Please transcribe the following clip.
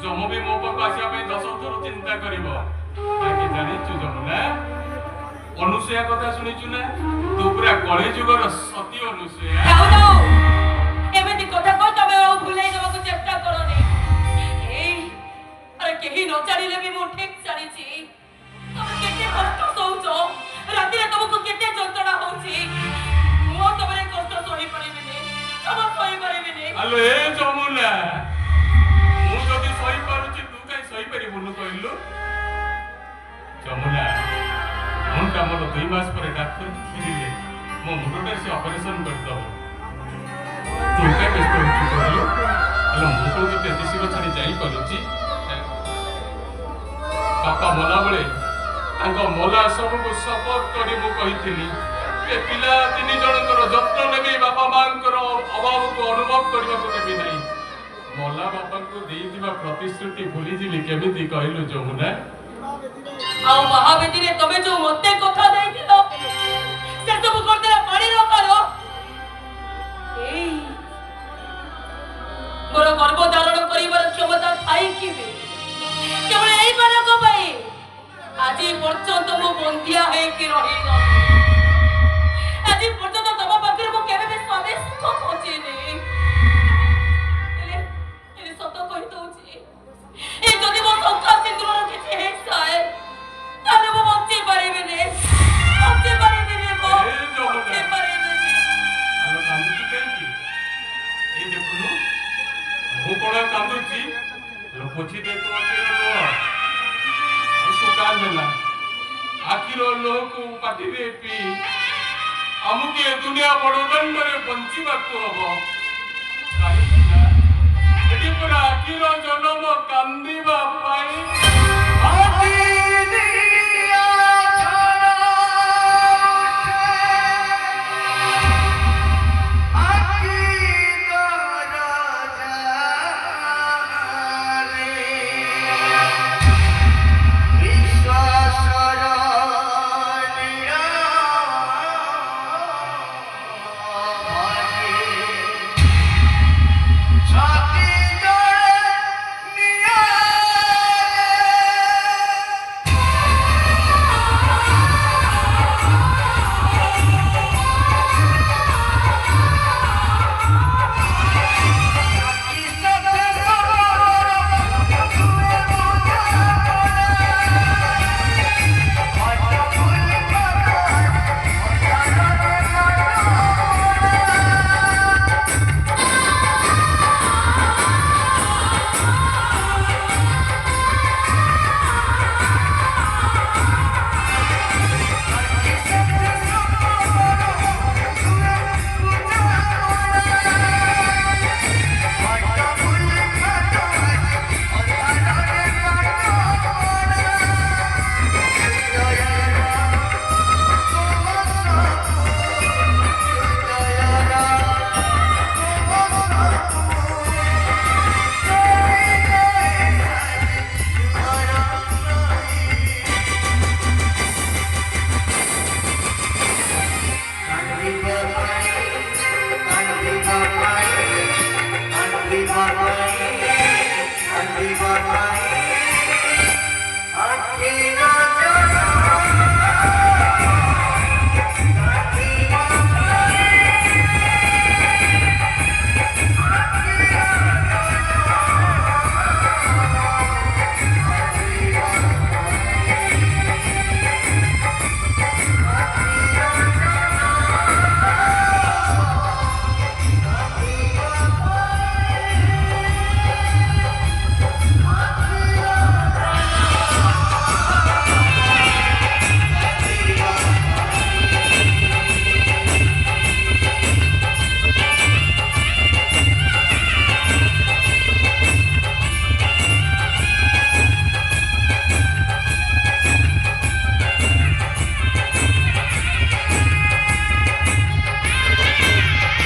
जम भी मो पाक आसिया 10 थर चिंता करिवो ताकि जानिचु जमुना अनुसया कथा सुनिचु ना तू पूरा कଳି जुगर सती अनुसया जाओ एमती कथा को तमे भुलाई देबा को चेष्टा करनी ए अरे केही न जानिले भी मो ठीक जानिची तमे केते कष्ट सोउचो राती रे तुमको केते जंत्रणा होची मो तमरे कष्ट सही परिबिनी तम सही परिबिनी हेलो ए जमुना मु जदी सही पारुची तू काई सही परिबुनु कहलु जमुना मुंडा मोर 2 मास पर डॉक्टर फिरिले मो मुंडटा से ऑपरेशन कर दो तू का बेस्ट होची कहलु हेलो मु को तो तेजी को छाड़ी जाई करूची पापा मोला बळे तांको मोला सब को सपोर्ट करी मु कहिथिली ए पिला 3 जनकर जत्न नेबी बापा मांकर अभाव को अनुभव करबा को देबी नहीं मोला बापा को देइदिबा प्रतिश्रुति भूली जिली केमिति कहलु जमुना आ महावेदी रे तमे जो मते कथा देइथिलो से सब करतेला पानी रखालो ए मोर गर्भ धारण करिवार क्षमता थाई किबे केवल एई बालक भाई आज पर्यंत मो बंदिया है कि रही न आज पर्यंत तम पाखरे मो केबे भी स्वामी सुख खोजे नहीं एले सत कहि दउची ए जदि मो संख्या सिंदूर किछि हे साए ताले मो बच्चे पारिबे ने बच्चे पारिबे ने मो बच्चे पारिबे ने आलो कांदुची काई ए देखुनु मु कोन कांदुची लो पोछि दे तो अकेले तो कांदला आखिरो लोक पाटी रे पी आमुके दुनिया बड़दंड रे बंचिबा को हबो काईना एटी पूरा आखिरो जन्म कांदीबा पाई Akira